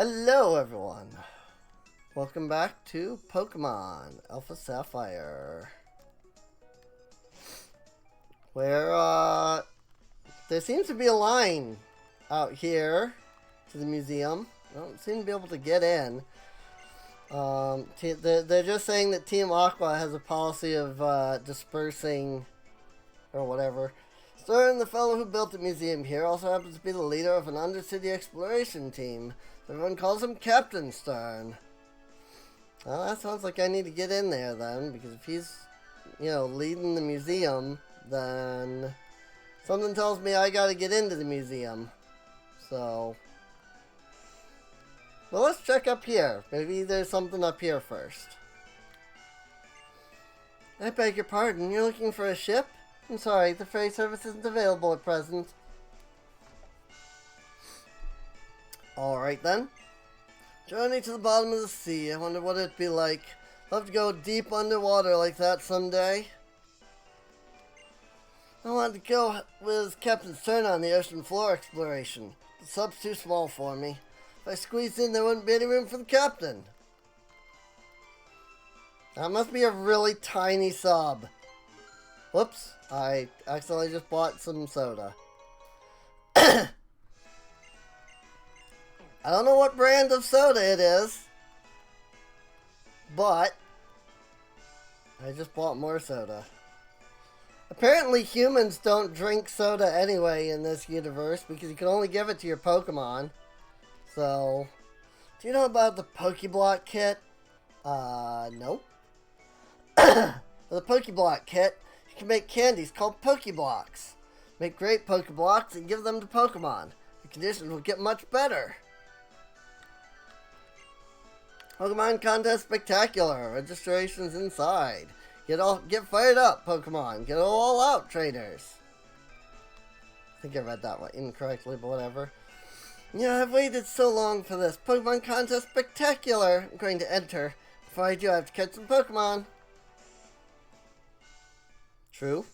Hello everyone! Welcome back to Pokemon Alpha Sapphire. Where, there seems to be a line out here to the museum. I don't seem to be able to get in. They're just saying that Team Aqua has a policy of, dispersing, or whatever. Stern, the fellow who built the museum here, also happens to be the leader of an undercity exploration team. Everyone calls him Captain Stern. Well, that sounds like I need to get in there then, because if he's, leading the museum, then something tells me I gotta get into the museum. So, well, let's check up here. Maybe there's something up here first. I beg your pardon, you're looking for a ship? I'm sorry, the ferry service isn't available at present. Alright then. Journey to the bottom of the sea. I wonder what it'd be like. Love to go deep underwater like that someday. I wanted to go with Captain Stern on the ocean floor exploration. The sub's too small for me. If I squeezed in, there wouldn't be any room for the captain. That must be a really tiny sub. Whoops, I accidentally just bought some soda. I don't know what brand of soda it is, but I just bought more soda. Apparently humans don't drink soda anyway in this universe because you can only give it to your Pokemon. So, do you know about the Pokeblock Kit? Nope. The Pokeblock Kit, you can make candies called Pokeblocks. Make great Pokeblocks and give them to Pokemon. The conditions will get much better. Pokemon Contest Spectacular. Registration's inside. Get fired up, Pokemon. Get all out, trainers. I think I read that one incorrectly, but whatever. I've waited so long for this. Pokemon Contest Spectacular. I'm going to enter. Before I do, I have to catch some Pokemon. True.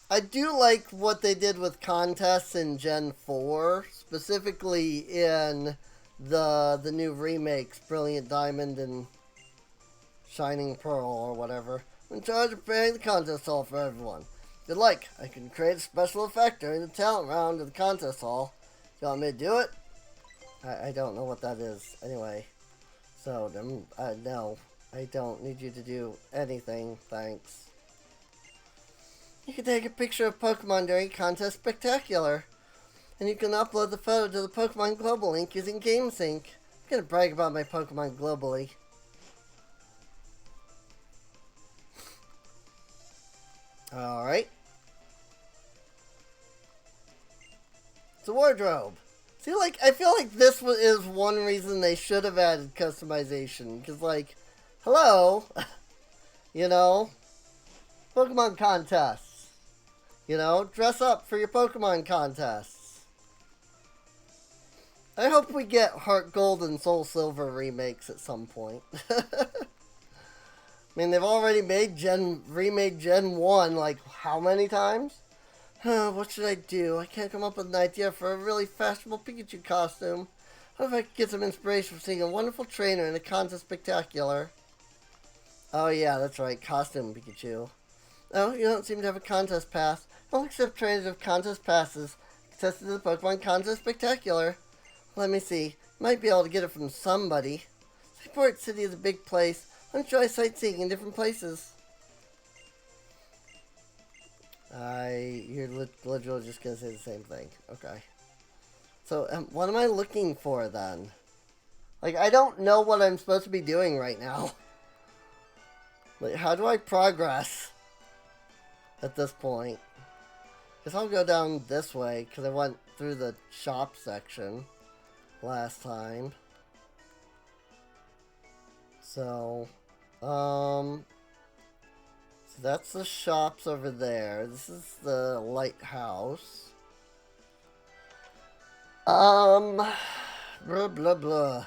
I do like what they did with contests in Gen 4, specifically in the new remakes, Brilliant Diamond and Shining Pearl or whatever. I'm in charge of preparing the contest hall for everyone. If you'd like, I can create a special effect during the talent round of the contest hall. Do you want me to do it? I don't know what that is. Anyway, so, no. I don't need you to do anything, thanks. You can take a picture of Pokemon during Contest Spectacular. And you can upload the photo to the Pokemon Global link using GameSync. I'm gonna brag about my Pokemon globally. Alright. It's a wardrobe. See, I feel like this is one reason they should have added customization. Because, hello, Pokemon contests, dress up for your Pokemon contests. I hope we get Heart Gold and Soul Silver remakes at some point. I mean, they've already remade Gen 1, how many times? What should I do? I can't come up with an idea for a really fashionable Pikachu costume. What if I could get some inspiration from seeing a wonderful trainer in a contest spectacular? Oh yeah, that's right, costume Pikachu. Oh, you don't seem to have a contest pass. I'll accept trainers of contest passes. Access to the Pokemon Contest Spectacular. Let me see. Might be able to get it from somebody. Seaport City is a big place. I'll enjoy sightseeing in different places. You're literally just gonna say the same thing. Okay. So, what am I looking for then? I don't know what I'm supposed to be doing right now. How do I progress at this point? Guess I'll go down this way, because I went through the shop section last time. So, so that's the shops over there. This is the Lighthouse. Blah, blah, blah.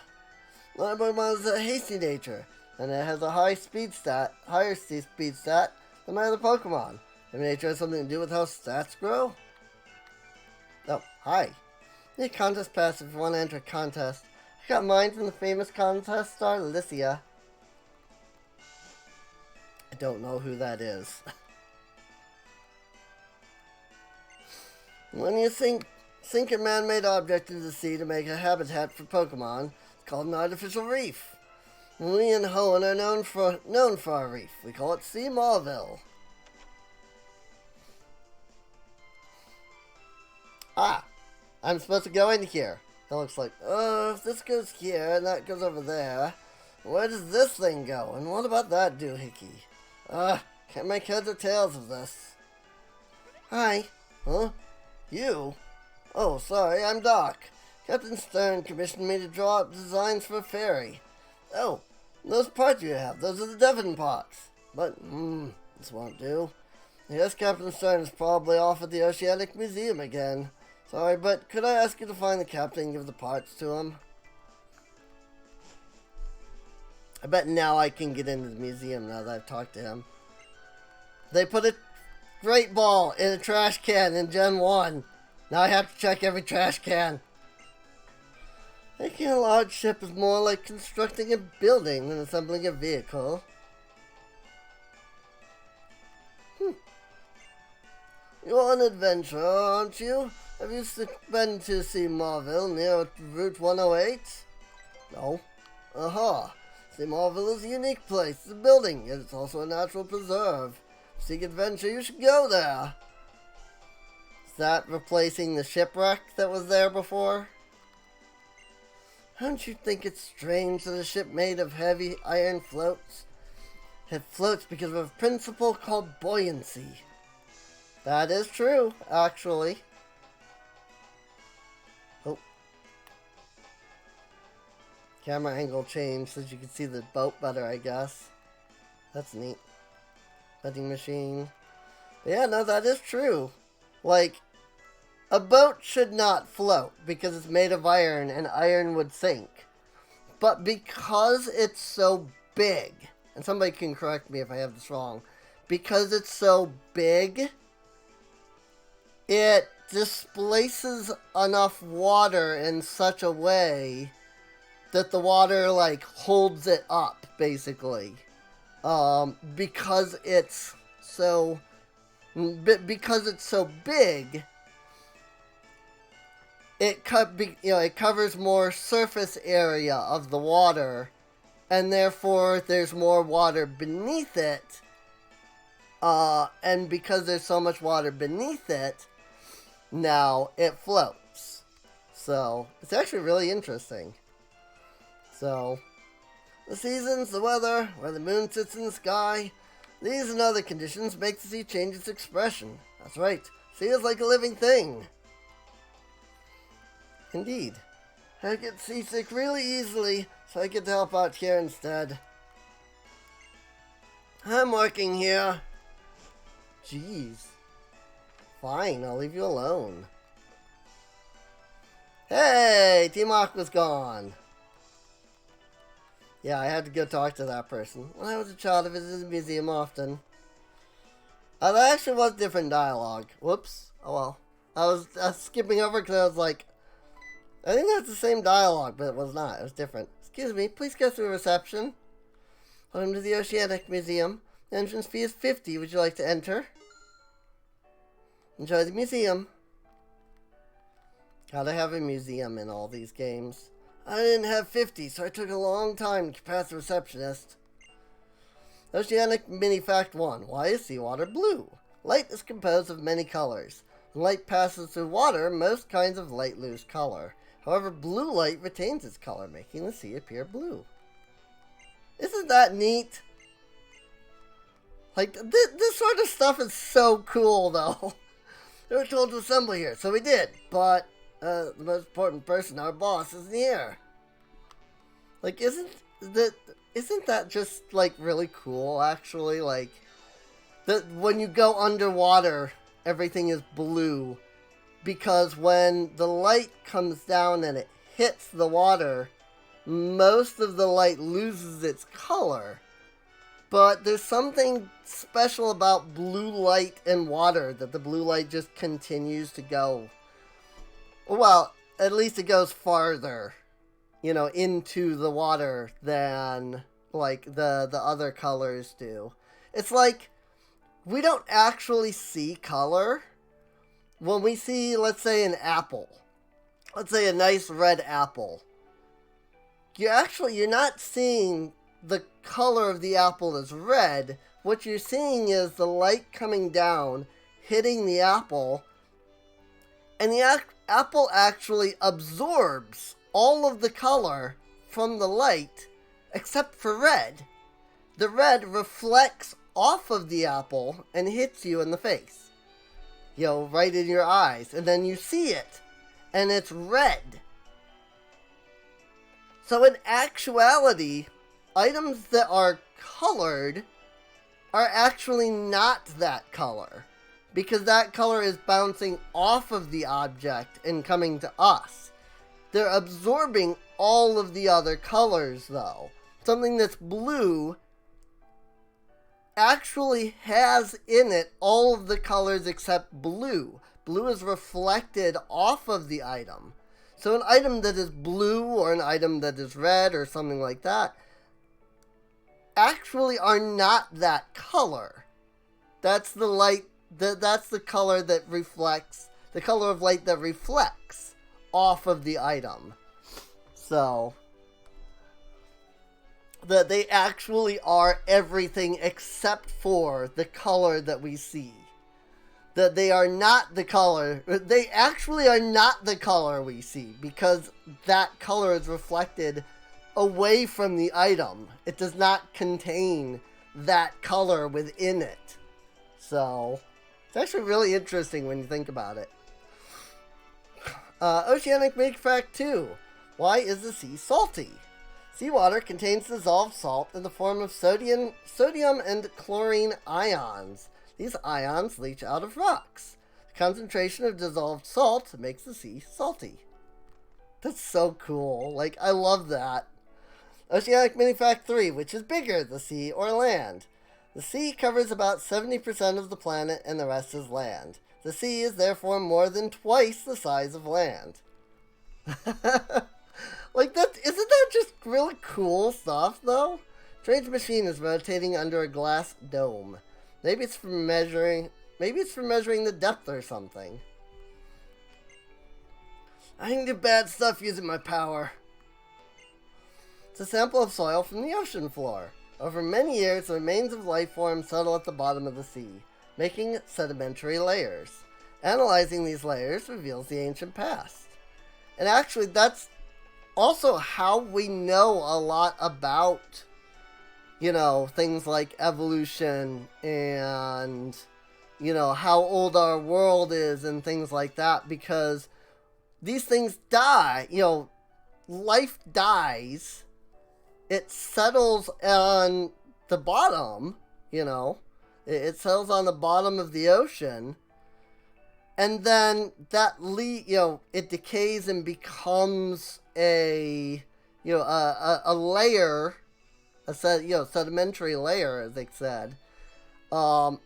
My Pokemon is a hasty nature, and it has a higher speed stat than my other Pokemon. Maybe nature has something to do with how stats grow? Oh, hi. The contest pass if you want to enter a contest. I got mine from the famous contest star, Lycia. I don't know who that is. When you sink a man-made object into the sea to make a habitat for Pokemon, it's called an artificial reef. We in Hoenn are known for our reef. We call it Sea Mauville. Ah, I'm supposed to go in here. It looks like, if this goes here and that goes over there, where does this thing go? And what about that doohickey? Can't make heads or tails of this. Hi. Huh? You? Oh, sorry, I'm Doc. Captain Stern commissioned me to draw up designs for a ferry. Oh, those parts you have, those are the Devon pots. But, this won't do. Yes, Captain Stern is probably off at the Oceanic Museum again. Sorry, but could I ask you to find the captain and give the parts to him? I bet now I can get into the museum now that I've talked to him. They put a Great Ball in a trash can in Gen 1. Now I have to check every trash can. Making a large ship is more like constructing a building than assembling a vehicle. You're an adventurer, aren't you? Have you been to Sea Mauville near Route 108? No. Aha. Sea Mauville is a unique place. It's a building, yet it's also a natural preserve. Seek adventure, you should go there. Is that replacing the shipwreck that was there before? Don't you think it's strange that a ship made of heavy iron floats? It floats because of a principle called buoyancy. That is true, actually. Oh. Camera angle changed so you can see the boat better, I guess. That's neat. Vending machine. But yeah, no, that is true. Like, a boat should not float because it's made of iron and iron would sink. But because it's so big, and somebody can correct me if I have this wrong, because it's so big, it displaces enough water in such a way that the water, like, holds it up, basically. Because it's so big, it covers more surface area of the water, and therefore there's more water beneath it. And because there's so much water beneath it, now it floats. So it's actually really interesting. So the seasons, the weather, where the moon sits in the sky, these and other conditions make the sea change its expression. That's right, sea is like a living thing. Indeed. I get seasick really easily, so I get to help out here instead. I'm working here. Jeez. Fine, I'll leave you alone. Hey, Team Aqua's gone. Yeah, I had to go talk to that person. When I was a child, I visited the museum often. That actually was different dialogue. Whoops. Oh well. I was skipping over because I was like, I think that's the same dialogue, but it was not. It was different. Excuse me, please go through reception. Welcome to the Oceanic Museum. The entrance fee is 50. Would you like to enter? Enjoy the museum. Gotta have a museum in all these games. I didn't have 50, so I took a long time to pass the receptionist. Oceanic Mini Fact 1. Why is seawater blue? Light is composed of many colors. When light passes through water, most kinds of light lose color. However, blue light retains its color, making the sea appear blue. Isn't that neat? Like, this sort of stuff is so cool, though. We were told to assemble here, so we did. But the most important person, our boss, isn't here. Like, isn't that just, like, really cool, actually? Like, that when you go underwater, everything is blue. Because when the light comes down and it hits the water, most of the light loses its color. But there's something special about blue light and water, that the blue light just continues to go. Well, at least it goes farther, into the water than like the other colors do. It's like we don't actually see color when we see, let's say, an apple. Let's say a nice red apple. You're not seeing the color of the apple as red. What you're seeing is the light coming down, hitting the apple, and the apple actually absorbs all of the color from the light except for red. The red reflects off of the apple and hits you in the face. Right in your eyes. And then you see it. And it's red. So in actuality, items that are colored are actually not that color. Because that color is bouncing off of the object and coming to us. They're absorbing all of the other colors, though. Something that's blue actually has in it all of the colors except blue. Blue is reflected off of the item. So an item that is blue or an item that is red or something like that actually are not that color. That's the light, that's the color that reflects, the color of light that reflects off of the item. So that they actually are everything except for the color that we see. That they are not the color, they actually are not the color we see, because that color is reflected away from the item. It does not contain that color within it. So, it's actually really interesting when you think about it. Oceanic Museum Fact 2. Why is the sea salty? Seawater contains dissolved salt in the form of sodium and chlorine ions. These ions leach out of rocks. The concentration of dissolved salt makes the sea salty. That's so cool. Like, I love that. Oceanic Mini Fact 3. Which is bigger, the sea or land? The sea covers about 70% of the planet and the rest is land. The sea is therefore more than twice the size of land. Like, isn't that just really cool stuff, though? Strange machine is rotating under a glass dome. Maybe it's for measuring the depth or something. I can do bad stuff using my power. It's a sample of soil from the ocean floor. Over many years, the remains of life forms settle at the bottom of the sea, making sedimentary layers. Analyzing these layers reveals the ancient past. And actually, that's also how we know a lot about, things like evolution and, how old our world is and things like that, because these things die, life dies, it settles on the bottom, it settles on the bottom of the ocean, and then that it decays and becomes a layer, sedimentary layer, as they said, and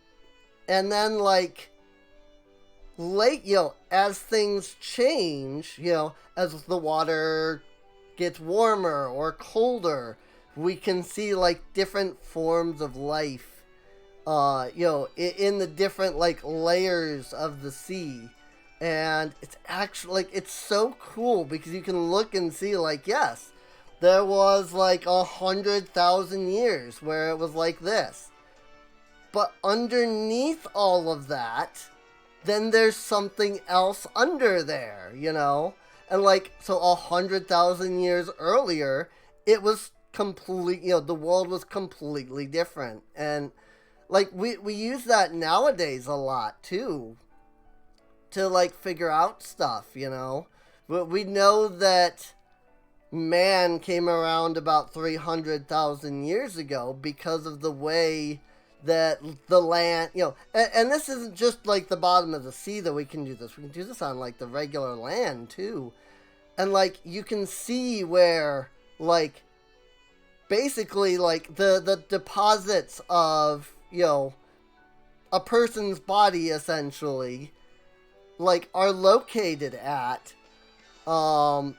then as things change, as the water gets warmer or colder, we can see different forms of life, in the different layers of the sea. And it's actually, it's so cool because you can look and see, yes, there was 100,000 years where it was like this. But underneath all of that, then there's something else under there, And so 100,000 years earlier, it was the world was completely different. And we use that nowadays a lot too, to figure out stuff, But we know that man came around about 300,000 years ago because of the way that the land, and this isn't just the bottom of the sea that we can do this. We can do this on the regular land too. And you can see where basically the deposits of, a person's body essentially are located at, um,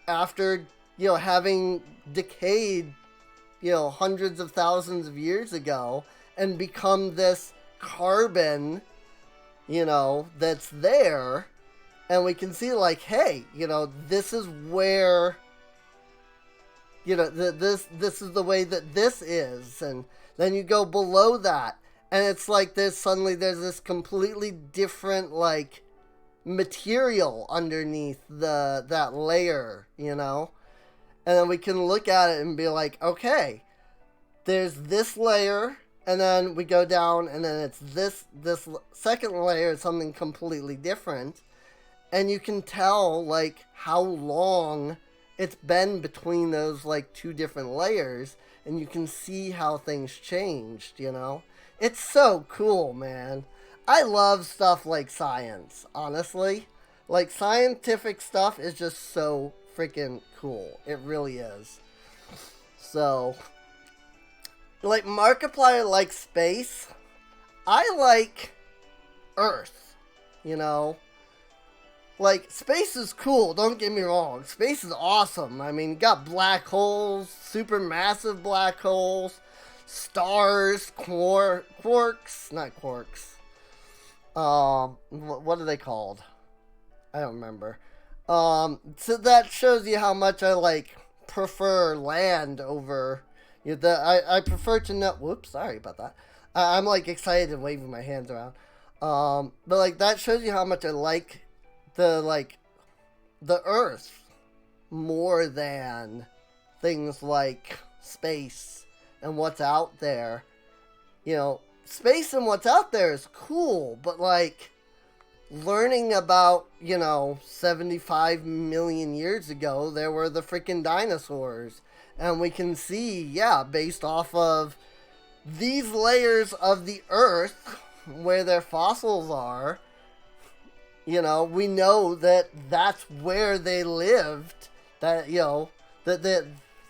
after, having decayed, hundreds of thousands of years ago and become this carbon, that's there. And we can see, like, hey, this is where, this is the way that this is. And then you go below that, and it's like there's this completely different, like, material underneath that layer, And then we can look at it and be like, okay, there's this layer, and then we go down, and then it's this second layer is something completely different. And you can tell, like, how long it's been between those, like, two different layers. And you can see how things changed, It's so cool, man. I love stuff like science, honestly. Like, scientific stuff is just so freaking cool. It really is. So, like, Markiplier likes space. I like Earth, Like, space is cool, don't get me wrong. Space is awesome. I mean, you got black holes, supermassive black holes, stars, quarks, not quarks. What are they called? I don't remember. So that shows you how much I, like, prefer land over... I prefer to know... Whoops, sorry about that. I'm, like, excited and waving my hands around. But, like, that shows you how much I like the Earth more than things like space and what's out there. Space and what's out there is cool, but, like, learning about, 75 million years ago, there were the freaking dinosaurs. And we can see, based off of these layers of the Earth, where their fossils are, we know that that's where they lived. That, that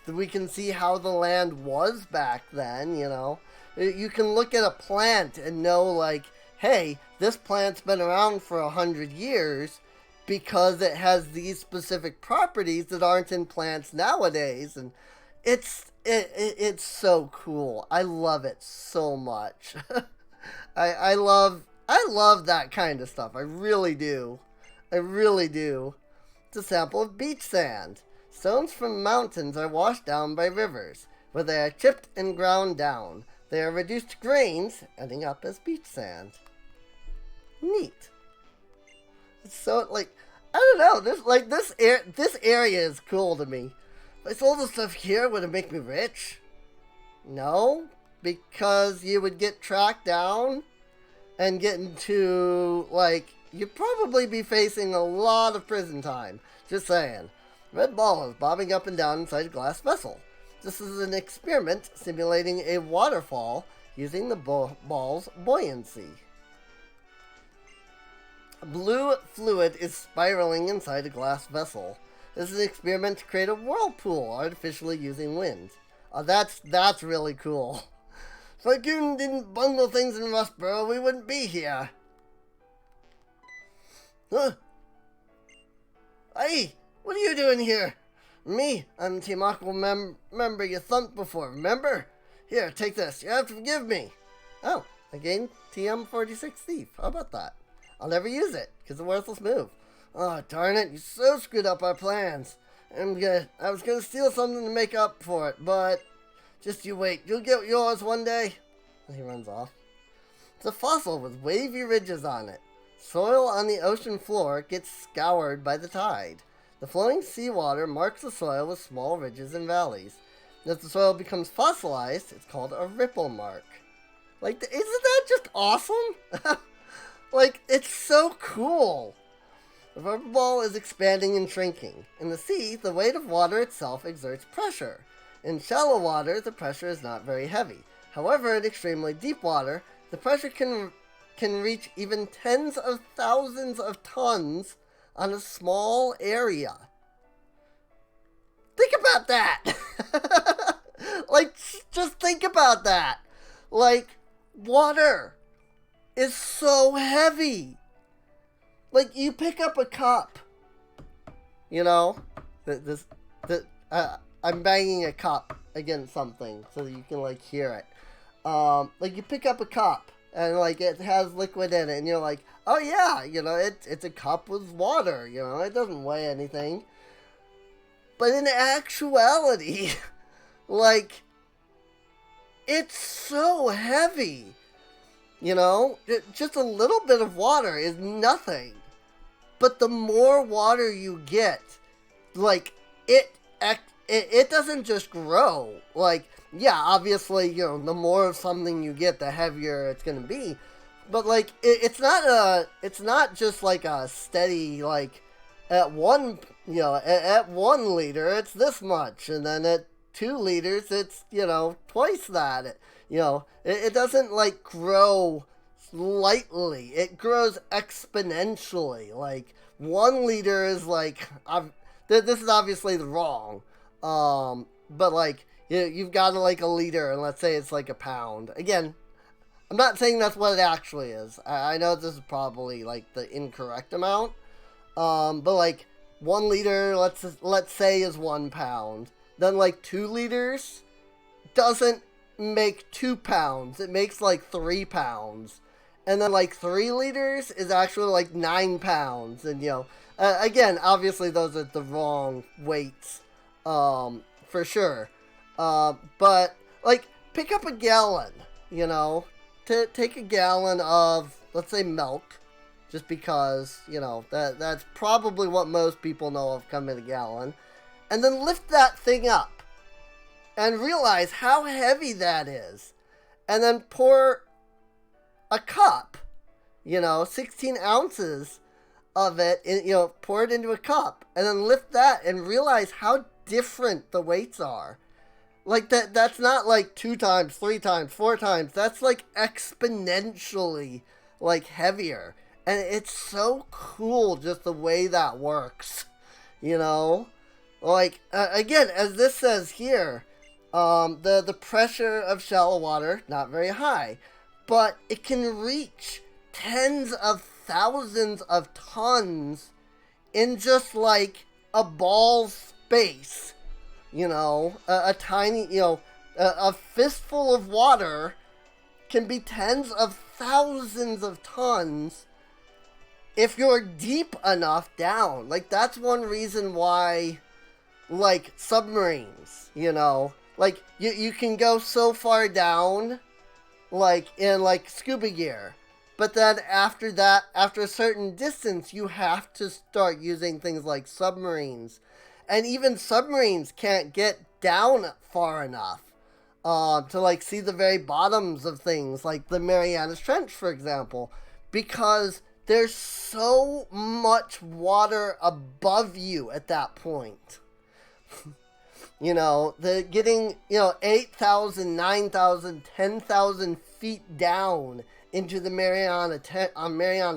we can see how the land was back then, You can look at a plant and know, like, hey, this plant's been around for 100 years because it has these specific properties that aren't in plants nowadays. And it's so cool. I love it so much. I love that kind of stuff. I really do. It's a sample of beach sand. Stones from mountains are washed down by rivers, where they are chipped and ground down. They are reduced to grains, ending up as beach sand. Neat. It's so, like, I don't know. This area is cool to me. If I sold the stuff here, would it make me rich? No, because you would get tracked down and get into, like, you'd probably be facing a lot of prison time. Just saying. Red ball is bobbing up and down inside a glass vessel. This is an experiment simulating a waterfall using the ball's buoyancy. Blue fluid is spiraling inside a glass vessel. This is an experiment to create a whirlpool artificially using wind. That's really cool. If our goon didn't bungle things in Rustboro, we wouldn't be here. Huh? Hey, what are you doing here? Me, I'm Team Aqua member you thumped before, remember? Here, take this. You have to forgive me. Oh, I gained TM46 Thief. How about that? I'll never use it, because it's a worthless move. Oh, darn it, you so screwed up our plans. I was gonna steal something to make up for it, but just you wait. You'll get yours one day. And he runs off. It's a fossil with wavy ridges on it. Soil on the ocean floor gets scoured by the tide. The flowing seawater marks the soil with small ridges and valleys. As the soil becomes fossilized, it's called a ripple mark. Like, isn't that just awesome? Like, it's so cool. The rubber ball is expanding and shrinking. In the sea, the weight of water itself exerts pressure. In shallow water, the pressure is not very heavy. However, in extremely deep water, the pressure can reach even tens of thousands of tons on a small area. Think about that! Like, just think about that! Like, water is so heavy. Like, you pick up a cup You know, I'm banging a cup against something so that you can like hear it. Like you pick up a cup and like it has liquid in it, and you're like, oh yeah, you know, it's a cup with water. You know, it doesn't weigh anything. But in actuality, like, it's so heavy. You know, just a little bit of water is nothing. But the more water you get, like, it doesn't just grow. Like, yeah, obviously, you know, the more of something you get, the heavier it's gonna be. But like, it's not just like a steady, like, at one, you know, at 1 liter it's this much, and then at 2 liters it's, you know, twice that. It doesn't like grow slightly. It grows exponentially. Like 1 liter is like, this is obviously the wrong. But like you've got like a liter, and let's say it's like a pound. Again, I'm not saying that's what it actually is. I know this is probably like the incorrect amount. But like 1 liter, let's say is 1 pound. Then like 2 liters doesn't make 2 pounds. It makes like 3 pounds. And then like 3 liters is actually like 9 pounds. And you know, again, obviously those are the wrong weights, for sure. But like pick up a gallon, you know, take a gallon of, let's say, milk, just because, you know, that's probably what most people know of come in a gallon. And then lift that thing up and realize how heavy that is. And then pour a cup, you know, 16 ounces of it, you know, pour it into a cup. And then lift that and realize how different the weights are. Like, that's not like 2 times, 3 times, 4 times. That's like exponentially, like, heavier. And it's so cool just the way that works, you know? Like, again, as this says here, the pressure of shallow water, not very high. But it can reach tens of thousands of tons in just, like, a ball's space. You know, a tiny, you know, a fistful of water can be tens of thousands of tons if you're deep enough down. Like, that's one reason why, like, submarines, you know, like, you can go so far down, like, in, like, scuba gear. But then after that, after a certain distance, you have to start using things like submarines. And even submarines can't get down far enough to, like, see the very bottoms of things, like the Marianas Trench, for example, because there's so much water above you at that point. You know, getting, you know, 8,000, 9,000, 10,000 feet down into the Mariana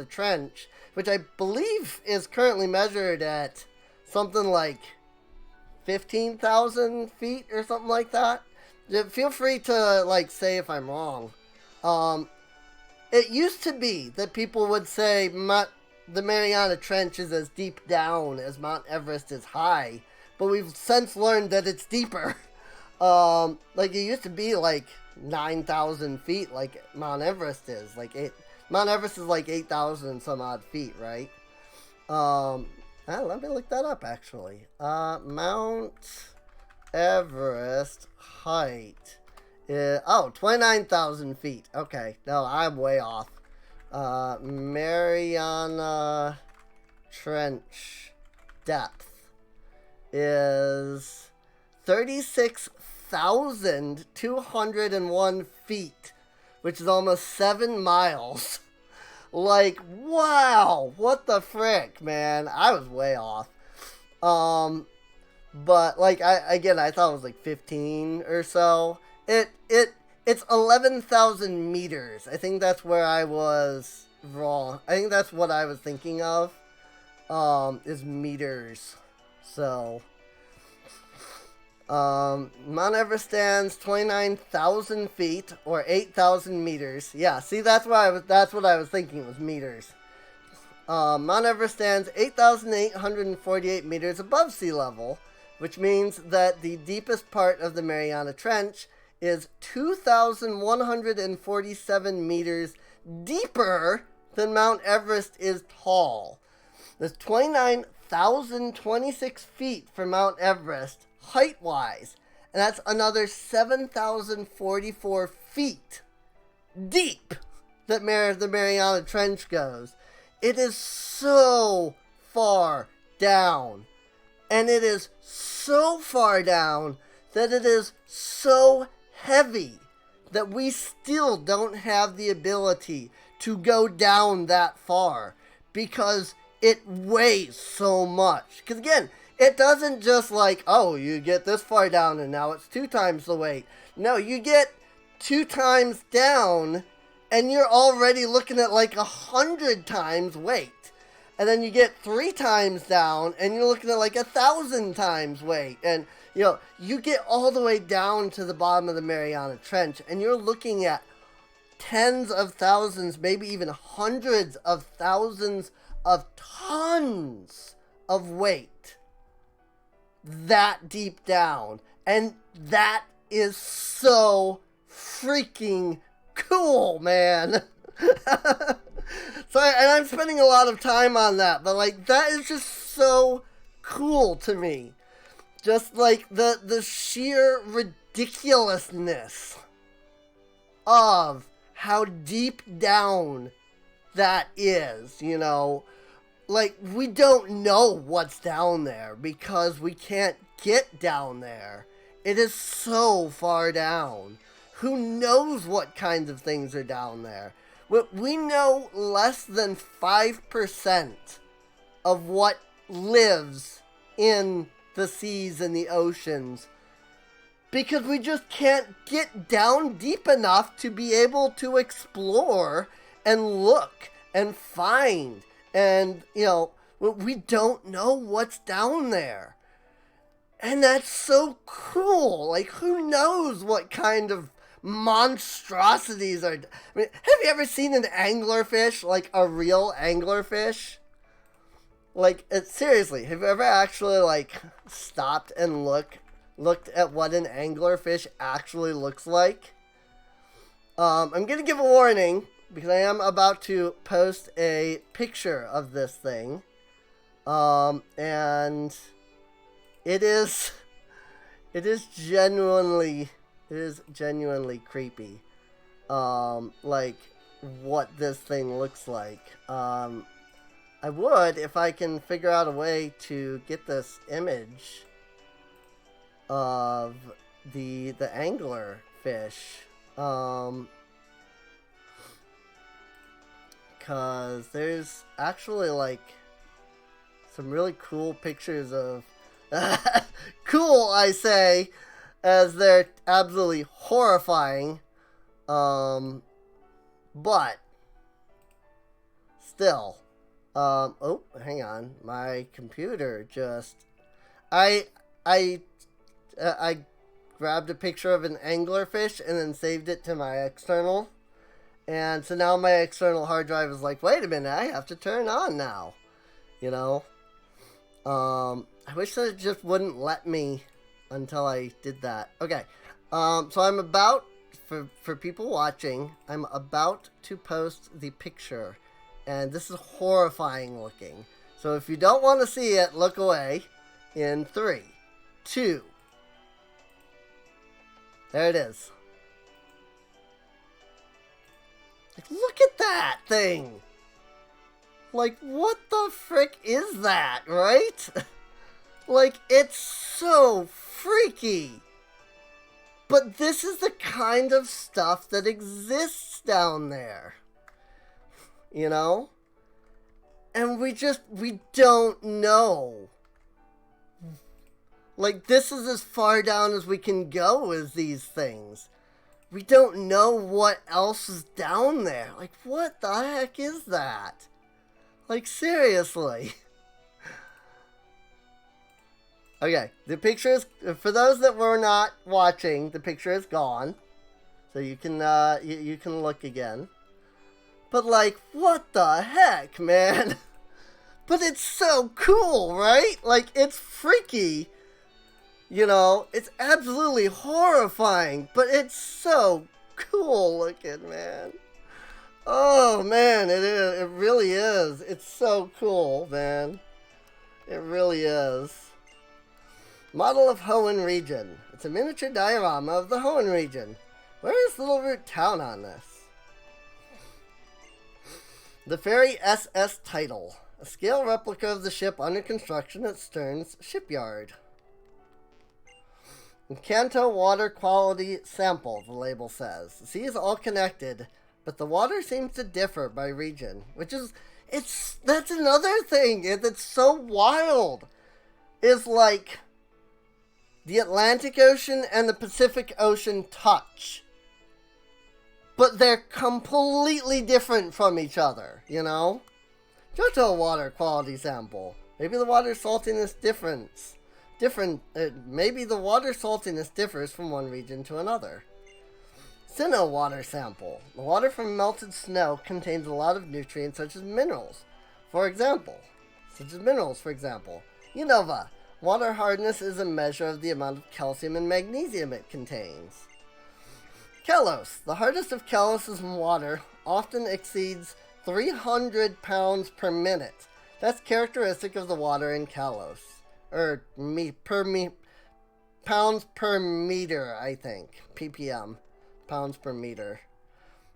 Trench, which I believe is currently measured at something like 15,000 feet or something like that. Feel free to, like, say if I'm wrong. It used to be that people would say the Mariana Trench is as deep down as Mount Everest is high, but we've since learned that it's deeper. Like, it used to be like 9,000 feet, like Mount Everest is. Mount Everest is like 8,000 some odd feet, right? Let me look that up, actually. Mount Everest height. 29,000 feet. Okay, no, I'm way off. Mariana Trench depth is 36,201 feet, which is almost 7 miles. Like, wow, what the frick, man? I was way off. But like, I thought it was like 15 or so. It's 11,000 meters. I think that's where I was wrong. I think that's what I was thinking of. Is meters. So, Mount Everest stands 29,000 feet or 8,000 meters. Yeah, see, that's what I was thinking was meters. Mount Everest stands 8,848 meters above sea level, which means that the deepest part of the Mariana Trench is 2,147 meters deeper than Mount Everest is tall. There's 29,026 feet for Mount Everest, height-wise, and that's another 7,044 feet deep that the Mariana Trench goes. It is so far down, and it is so far down that it is so heavy that we still don't have the ability to go down that far because it weighs so much. Because again, it doesn't just like, oh, you get this far down and now it's 2 times the weight. No, you get 2 times down and you're already looking at like 100 times weight. And then you get 3 times down and you're looking at like 1,000 times weight. And, you know, you get all the way down to the bottom of the Mariana Trench and you're looking at tens of thousands, maybe even hundreds of thousands of tons of weight that deep down. And that is so freaking cool, man. So, and I'm spending a lot of time on that, but like that is just so cool to me. Just like the sheer ridiculousness of how deep down that is, you know. Like, we don't know what's down there because we can't get down there. It is so far down. Who knows what kinds of things are down there? We know less than 5% of what lives in the seas and the oceans because we just can't get down deep enough to be able to explore and look and find. And, you know, we don't know what's down there. And that's so cool. Like, who knows what kind of monstrosities are... I mean, have you ever seen an anglerfish? Like, a real anglerfish? Like, seriously, have you ever actually, like, stopped and looked at what an anglerfish actually looks like? I'm gonna give a warning, because I am about to post a picture of this thing. And it is genuinely creepy. Like what this thing looks like. I would, if I can figure out a way to get this image of the angler fish. Because there's actually like some really cool pictures of cool, I say, as they're absolutely horrifying. But still, oh, hang on, my computer just, I grabbed a picture of an anglerfish and then saved it to my external. And so now my external hard drive is like, wait a minute, I have to turn on now. You know? I wish that it just wouldn't let me until I did that. Okay. So I'm about, for people watching, I'm about to post the picture. And this is horrifying looking. So if you don't want to see it, look away. In 3, 2. There it is. Like, look at that thing! Like, what the frick is that, right? Like, it's so freaky! But this is the kind of stuff that exists down there. You know? And we don't know. Like, this is as far down as we can go as these things. We don't know what else is down there. Like, what the heck is that? Like, seriously. Okay, the picture is, for those that were not watching, the picture is gone. So you can, you can look again. But, like, what the heck, man? But it's so cool, right? Like, it's freaky. You know, it's absolutely horrifying, but it's so cool looking, man. Oh, man, it is. It really is. It's so cool, man. It really is. Model of Hoenn region. It's a miniature diorama of the Hoenn region. Where is Little Root Town on this? The ferry SS Title. A scale replica of the ship under construction at Stern's shipyard. Kanto water quality sample, the label says. The sea is all connected, but the water seems to differ by region, which is, that's another thing that's so wild. Is like, the Atlantic Ocean and the Pacific Ocean touch, but they're completely different from each other, you know? Johto water quality sample. Maybe the water saltiness maybe the water saltiness differs from one region to another. Sinnoh water sample. The water from melted snow contains a lot of nutrients such as minerals. For example, Unova. Water hardness is a measure of the amount of calcium and magnesium it contains. Kalos. The hardness of Kalos' water often exceeds 300 pounds per minute. That's characteristic of the water in Kalos. Pounds per meter, I think. ppm. Pounds per meter.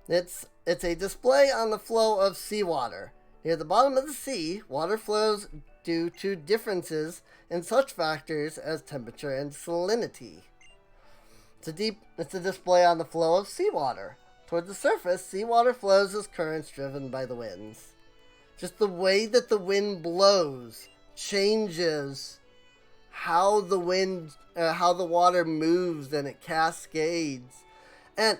It's a display on the flow of seawater. Near the bottom of the sea, water flows due to differences in such factors as temperature and salinity. It's a display on the flow of seawater. Toward the surface, seawater flows as currents driven by the winds. Just the way that the wind blows changes how the water moves, and it cascades. And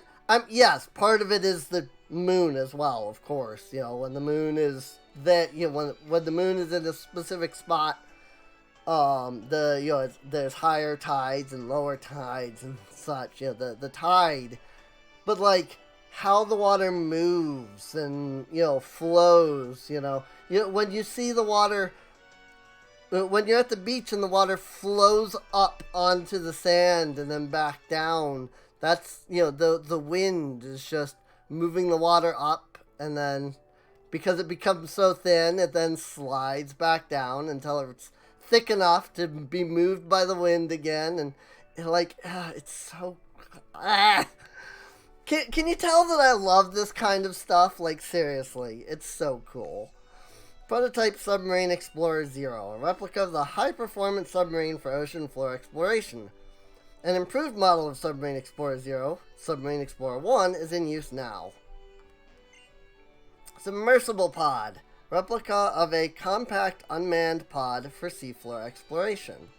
yes, part of it is the moon as well, of course. You know, when the moon is when the moon is in a specific spot, there's higher tides and lower tides and such. You know, the tide, but like how the water moves and flows. When you see the water. When you're at the beach and the water flows up onto the sand and then back down, that's, the wind is just moving the water up, and then because it becomes so thin, it then slides back down until it's thick enough to be moved by the wind again, and it's so... Can you tell that I love this kind of stuff? Like, seriously, it's so cool. Prototype Submarine Explorer 0, a replica of the high-performance submarine for ocean floor exploration. An improved model of Submarine Explorer 0, Submarine Explorer 1, is in use now. Submersible Pod, replica of a compact unmanned pod for seafloor exploration.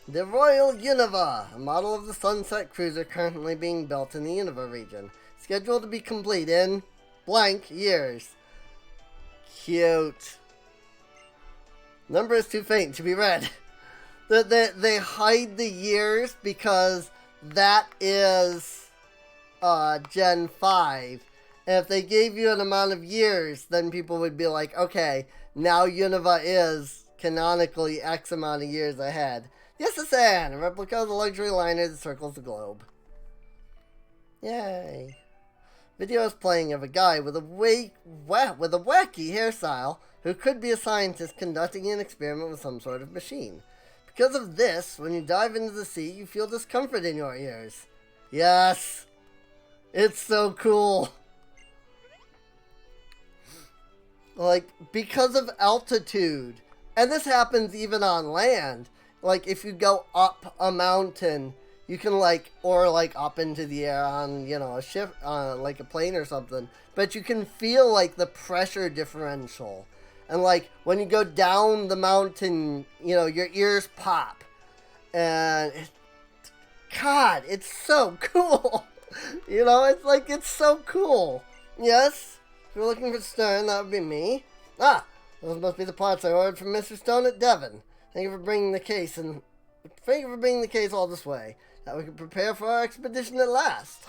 The Royal Unova, a model of the Sunset Cruiser currently being built in the Unova region, scheduled to be complete in blank years. Cute. Number is too faint to be read. They hide the years because that is Gen 5. And if they gave you an amount of years, then people would be like, okay, now Unova is canonically X amount of years ahead. Yes, it's a replica of the luxury liner that circles the globe. Yay. Video is playing of a guy with a wacky hairstyle who could be a scientist conducting an experiment with some sort of machine. Because of this, when you dive into the sea, you feel discomfort in your ears. Yes! It's so cool! Like, because of altitude, and this happens even on land, like, if you go up a mountain, you can, or up into the air on, a ship, like a plane or something. But you can feel, the pressure differential. And, when you go down the mountain, your ears pop. And, God, it's so cool. It's so cool. Yes? If you're looking for Stern, that would be me. Ah, those must be the parts I ordered from Mr. Stone at Devon. Thank you for bringing the case all this way. Now we can prepare for our expedition at last.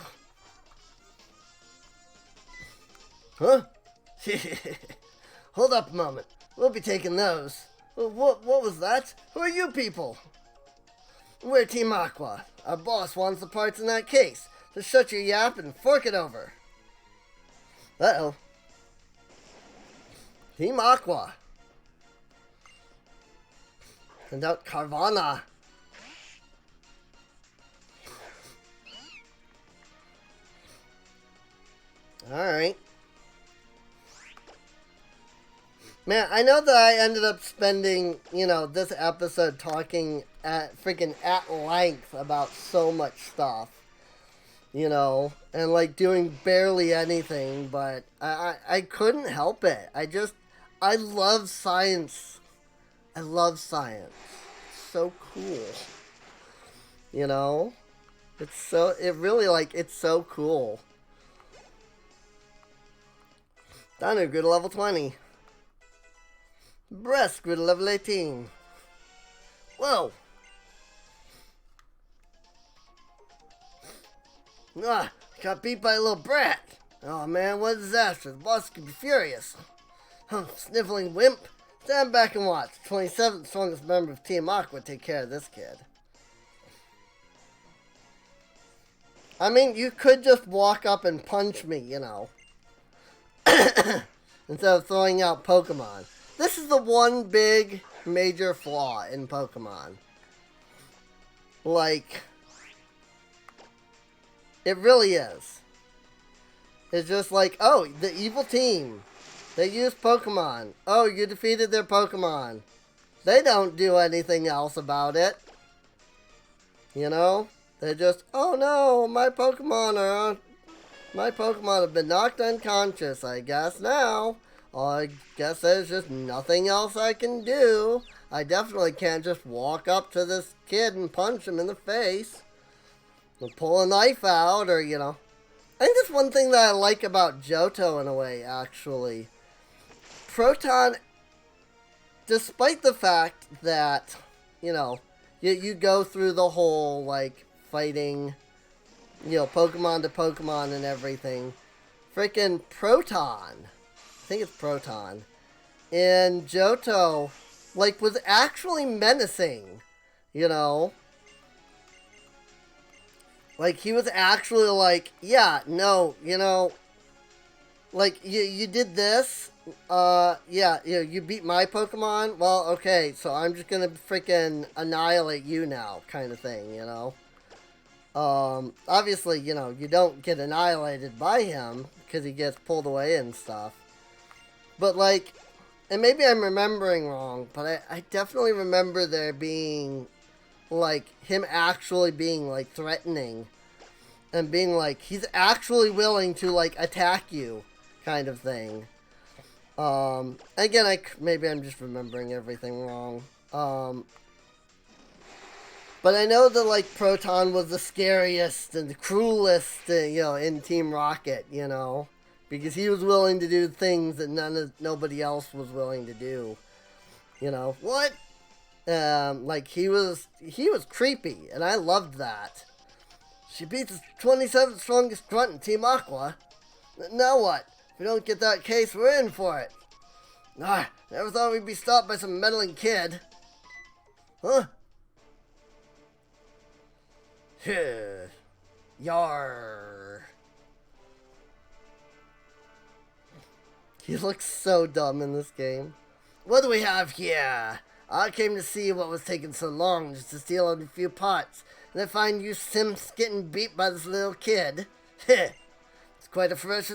Huh? Hold up a moment. We'll be taking those. What was that? Who are you people? We're Team Aqua. Our boss wants the parts in that case. So shut your yap and fork it over. Uh-oh. Team Aqua. Send out Carvana. Alright. Man, I know that I ended up spending, this episode talking at length about so much stuff. And doing barely anything, but I couldn't help it. I love science. I love science. It's so cool. It's so cool. Danu grew to level 20. Breast grew to level 18. Whoa! Got beat by a little brat. Oh man, what a disaster. The boss could be furious. Sniffling wimp. Stand back and watch. 27th strongest member of Team Aqua take care of this kid. I mean, you could just walk up and punch me, instead of throwing out Pokemon. This is the one big major flaw in Pokemon. It really is. It's just oh, the evil team. They use Pokemon. Oh, you defeated their Pokemon. They don't do anything else about it. They're just, oh no, my Pokemon have been knocked unconscious, I guess now. I guess there's just nothing else I can do. I definitely can't just walk up to this kid and punch him in the face. Or pull a knife out, or, I think that's one thing that I like about Johto in a way, actually. Proton, despite the fact that, you go through the whole, fighting, Pokemon to Pokemon and everything. Freaking Proton, I think it's Proton, and Johto, was actually menacing, he was actually yeah, no, you did this, you beat my Pokemon, well, okay, so I'm just gonna freaking annihilate you now, kind of thing, Obviously, you don't get annihilated by him, because he gets pulled away and stuff, but, and maybe I'm remembering wrong, but I definitely remember there being, him actually being, threatening, and being, he's actually willing to, attack you, kind of thing. Again, maybe I'm just remembering everything wrong. But I know that, Proton was the scariest and the cruelest, in Team Rocket, because he was willing to do things that nobody else was willing to do. What? He was creepy, and I loved that. She beats the 27th strongest grunt in Team Aqua. Now what? If we don't get that case, we're in for it. Never thought we'd be stopped by some meddling kid. Huh? Yar. He looks so dumb in this game. What do we have here? I came to see what was taking so long just to steal a few parts, and I find you simps getting beat by this little kid. It's quite a fierce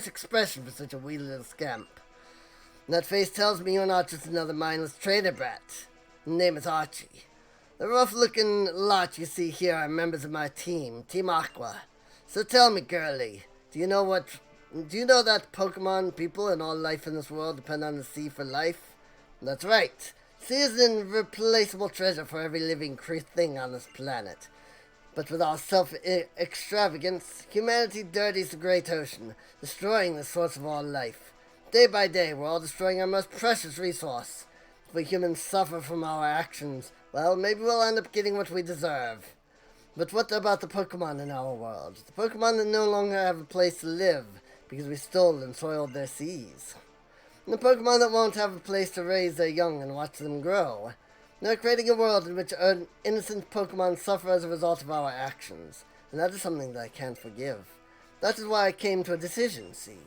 expression for such a wee little scamp. And that face tells me you're not just another mindless trader brat. The name is Archie. The rough-looking lot you see here are members of my team, Team Aqua. So tell me, girlie, do you know that Pokemon, people, and all life in this world depend on the sea for life? That's right. Sea is an irreplaceable treasure for every living thing on this planet. But with our self-extravagance, humanity dirties the great ocean, destroying the source of all life. Day by day, we're all destroying our most precious resource. If we humans suffer from our actions, well, maybe we'll end up getting what we deserve. But what about the Pokemon in our world? The Pokemon that no longer have a place to live because we stole and soiled their seas. And the Pokemon that won't have a place to raise their young and watch them grow. They're creating a world in which innocent Pokemon suffer as a result of our actions. And that is something that I can't forgive. That is why I came to a decision, see.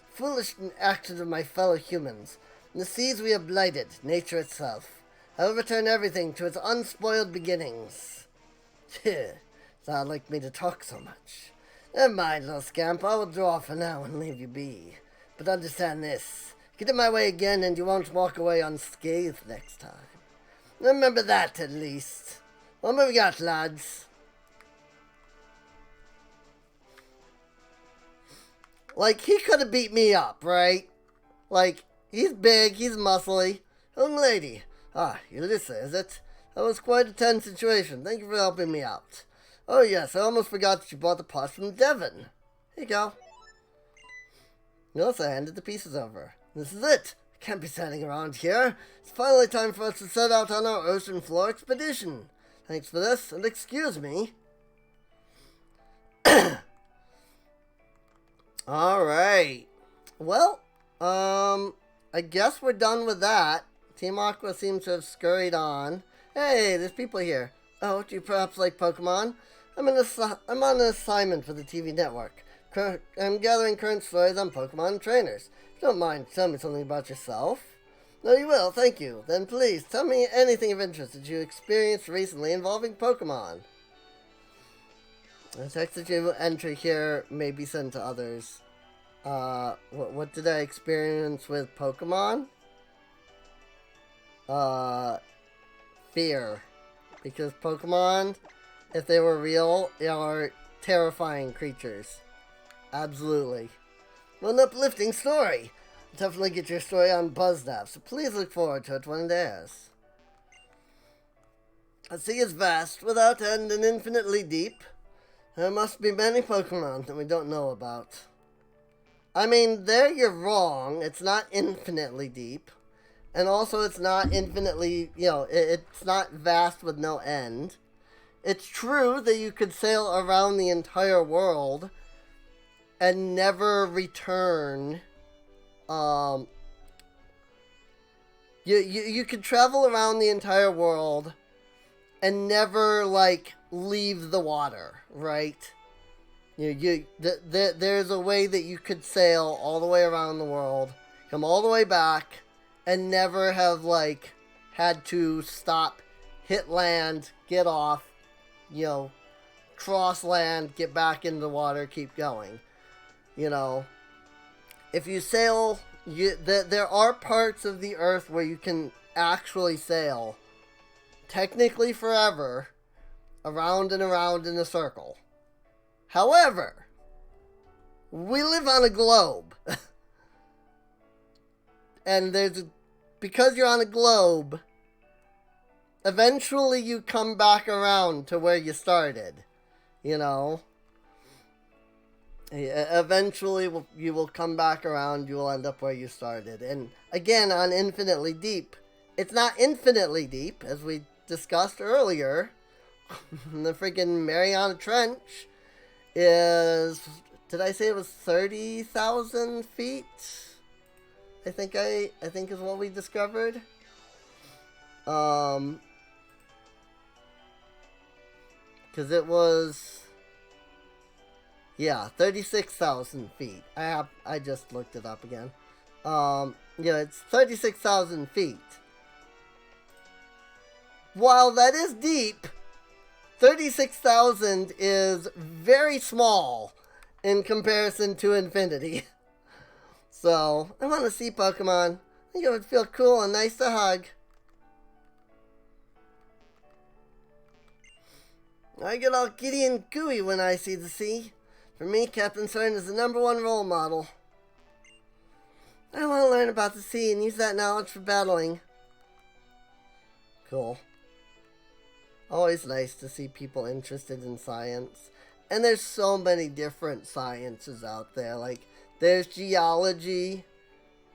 Foolish actions of my fellow humans. In the seas we have blighted, nature itself. I will return everything to its unspoiled beginnings. It's not like me to talk so much. Never mind, little scamp, I will draw for now and leave you be. But understand this. Get in my way again and you won't walk away unscathed next time. Remember that, at least. What have we got, lads? Like, he could have beat me up, right? Like, he's big, he's muscly. Young lady. Ah, Ulissa, is it? That was quite a tense situation. Thank you for helping me out. Oh, yes, I almost forgot that you bought the pot from Devon. Here you go. Ulissa handed the pieces over. This is it. I can't be standing around here. It's finally time for us to set out on our ocean floor expedition. Thanks for this, and excuse me. Alright. Well, I guess we're done with that. Team Aqua seems to have scurried on. Hey, there's people here. Oh, do you perhaps like Pokemon? I'm on an assignment for the TV network. I'm gathering current stories on Pokemon trainers. If you don't mind, tell me something about yourself. No, you will, thank you. Then please, tell me anything of interest that you experienced recently involving Pokemon. The text that you enter here may be sent to others. What did I experience with Pokemon? Fear. Because Pokemon, if they were real, they are terrifying creatures. Absolutely. Well, an uplifting story. I'll definitely get your story on BuzzNav, so please look forward to it when it airs. The sea is vast, without end, and infinitely deep. There must be many Pokemon that we don't know about. I mean, there you're wrong. It's not infinitely deep. And also it's not infinitely, it's not vast with no end. It's true that you could sail around the entire world and never return. You could travel around the entire world and never, leave the water, right? There's a way that you could sail all the way around the world, come all the way back, and never have, had to stop, hit land, get off, cross land, get back into the water, keep going. If you sail, there are parts of the earth where you can actually sail, technically forever, around and around in a circle. However, we live on a globe. And because you're on a globe, eventually you come back around to where you started. Eventually you will come back around, you will end up where you started. And again, on Infinitely Deep, it's not infinitely deep, as we discussed earlier. The freaking Mariana Trench is, did I say it was 30,000 feet? I think is what we discovered. Because it was, 36,000 feet. I just looked it up again. It's 36,000 feet. While that is deep, 36,000 is very small in comparison to infinity. So, I want to see Pokemon. I think it would feel cool and nice to hug. I get all giddy and gooey when I see the sea. For me, Captain Cern is the #1 role model. I want to learn about the sea and use that knowledge for battling. Cool. Always nice to see people interested in science. And there's so many different sciences out there. There's geology,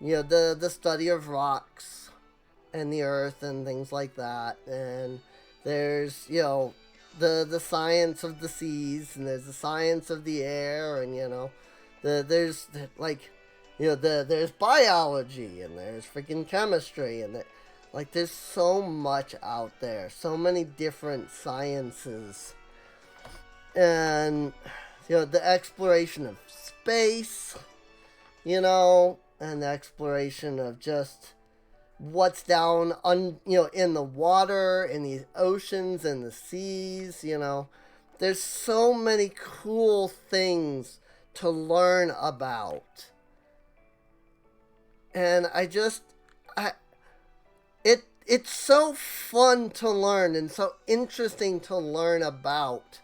the study of rocks and the earth and things like that. And there's, the science of the seas, and there's the science of the air, and, there's biology, and there's freaking chemistry, and like, there's so much out there, so many different sciences, and the exploration of space, and the exploration of just what's down in the water, in the oceans and the seas. There's so many cool things to learn about. And it's so fun to learn and so interesting to learn about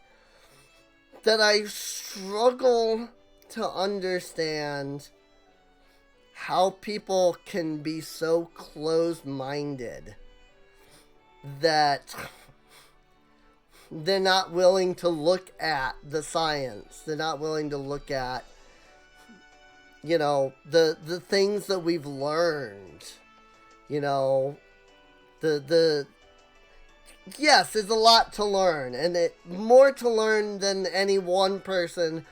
that I struggle to understand how people can be so closed-minded that they're not willing to look at the science. They're not willing to look at, the things that we've learned. Yes, there's a lot to learn, and more to learn than any one person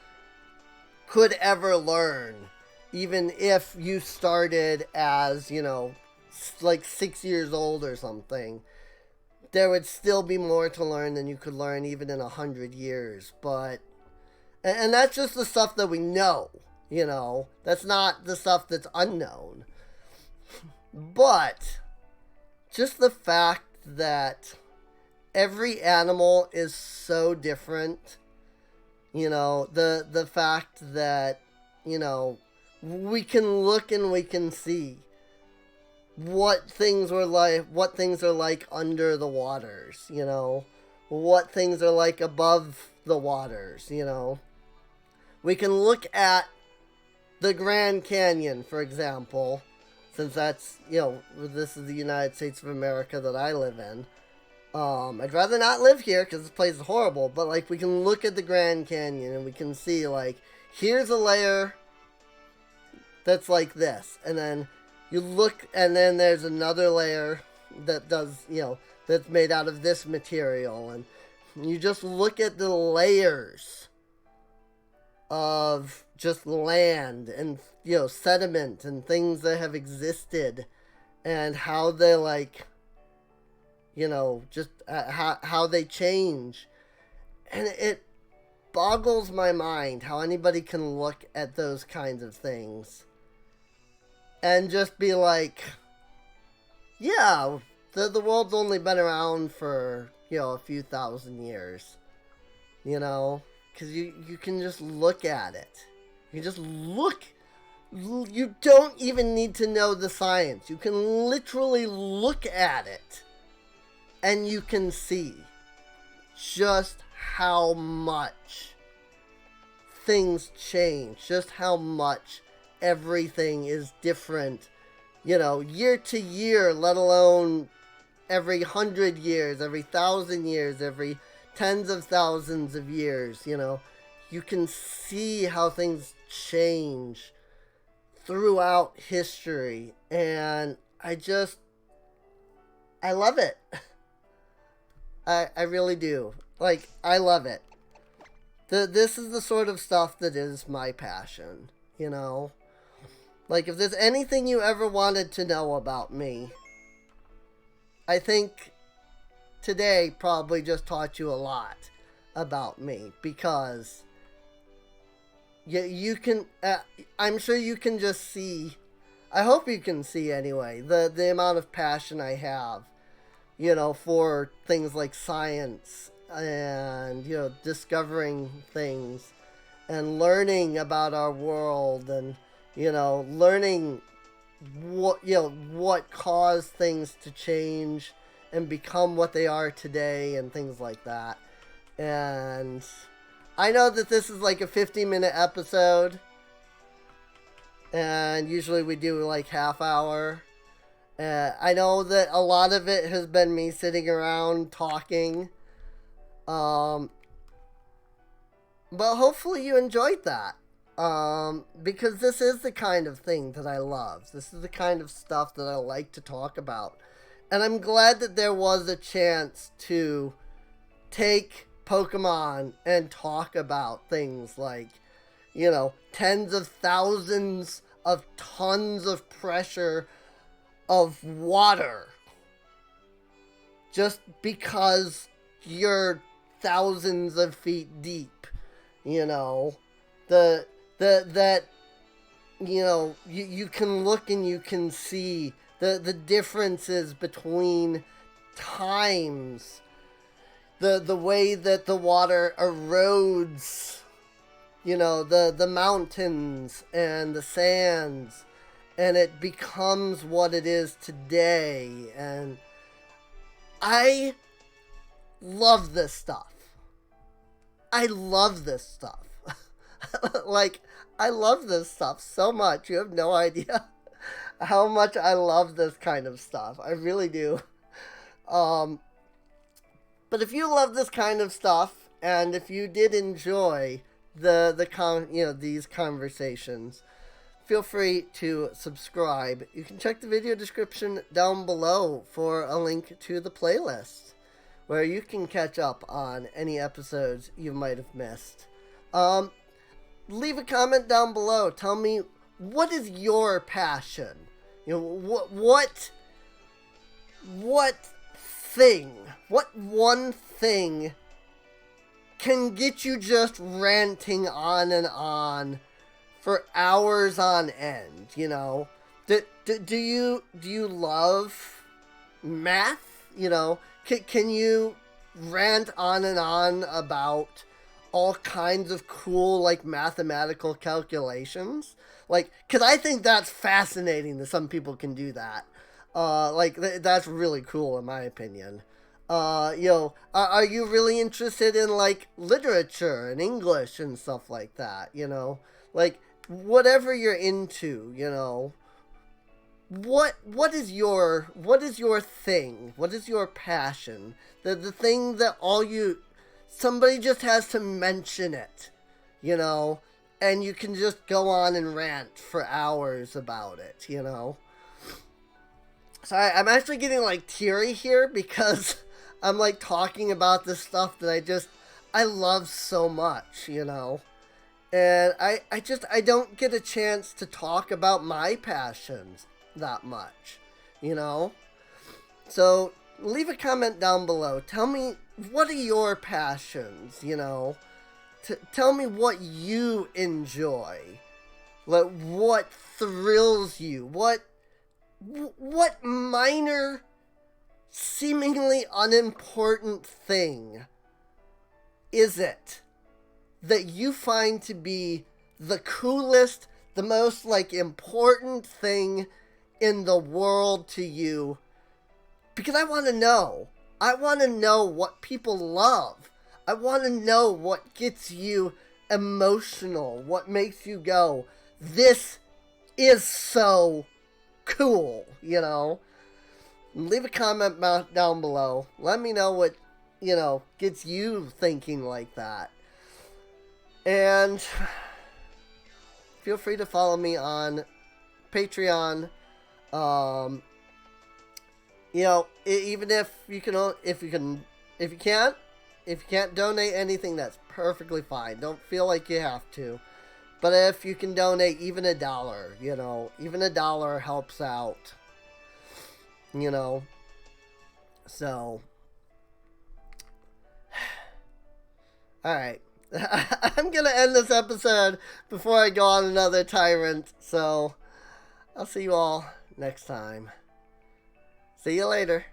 could ever learn, even if you started as, like 6 years old or something. There would still be more to learn than you could learn even in 100 years. But, and that's just the stuff that we know, that's not the stuff that's unknown. But just the fact that every animal is so different, the fact that, we can look and we can see what things are like under the waters, what things are like above the waters, We can look at the Grand Canyon, for example, since that's, this is the United States of America that I live in. I'd rather not live here because this place is horrible, but, like, we can look at the Grand Canyon and we can see, like, here's a layer that's like this, and then you look, and then there's another layer that does, that's made out of this material, and you just look at the layers of just land and, sediment and things that have existed, and how they, like, just how they change. And it boggles my mind how anybody can look at those kinds of things and just be like, yeah, the world's only been around for, a few thousand years. Because you can just look at it. You just look. You don't even need to know the science. You can literally look at it and you can see just how much things change, just how much everything is different, year to year, let alone every 100 years, every 1,000 years, every tens of thousands of years, You can see how things change throughout history, and I love it. I really do. Like, I love it. This is the sort of stuff that is my passion, Like, if there's anything you ever wanted to know about me, I think today probably just taught you a lot about me, because you can, I'm sure you can just see, I hope you can see anyway, the amount of passion I have, for things like science and, discovering things and learning about our world and, learning what caused things to change and become what they are today and things like that. And I know that this is like a 50-minute episode, and usually we do like half hour. I know that a lot of it has been me sitting around talking, but hopefully you enjoyed that, because this is the kind of thing that I love. This is the kind of stuff that I like to talk about, and I'm glad that there was a chance to take Pokemon and talk about things like, tens of thousands of tons of pressure of water just because you're thousands of feet deep, you know, that you know, you can look and you can see the differences between times, the way that the water erodes, you know, the mountains and the sands, and it becomes what it is today. And I love this stuff. I love this stuff. Like, I love this stuff so much. You have no idea how much I love this kind of stuff. I really do. But if you love this kind of stuff, and if you did enjoy these conversations, feel free to subscribe. You can check the video description down below for a link to the playlist, where you can catch up on any episodes you might have missed. Leave a comment down below. Tell me, what is your passion? You know, what one thing can get you just ranting on and on for hours on end, you know? Do you love math? You know, can you rant on and on about all kinds of cool, like, mathematical calculations? Like, because I think that's fascinating that some people can do that. That's really cool in my opinion. You know, are you really interested in, like, literature and English and stuff like that, you know? Like, whatever you're into, you know, what is your thing? What is your passion? The thing that somebody just has to mention it, you know, and you can just go on and rant for hours about it, you know? Sorry, I'm actually getting, like, teary here because I'm, like, talking about this stuff that I love so much, you know? And I don't get a chance to talk about my passions that much, you know? So, leave a comment down below. Tell me, what are your passions, you know? Tell me what you enjoy. Like, what thrills you? What minor, seemingly unimportant thing is it that you find to be the coolest, the most, like, important thing in the world to you? Because I want to know. I want to know what people love. I want to know what gets you emotional, what makes you go, this is so cool, you know? Leave a comment down below. Let me know what, you know, gets you thinking like that. And feel free to follow me on Patreon. You know, even if you can't donate anything, that's perfectly fine. Don't feel like you have to. But if you can donate even $1, you know, even $1 helps out, you know. So, alright. I'm gonna end this episode before I go on another tyrant. So, I'll see you all next time. See you later.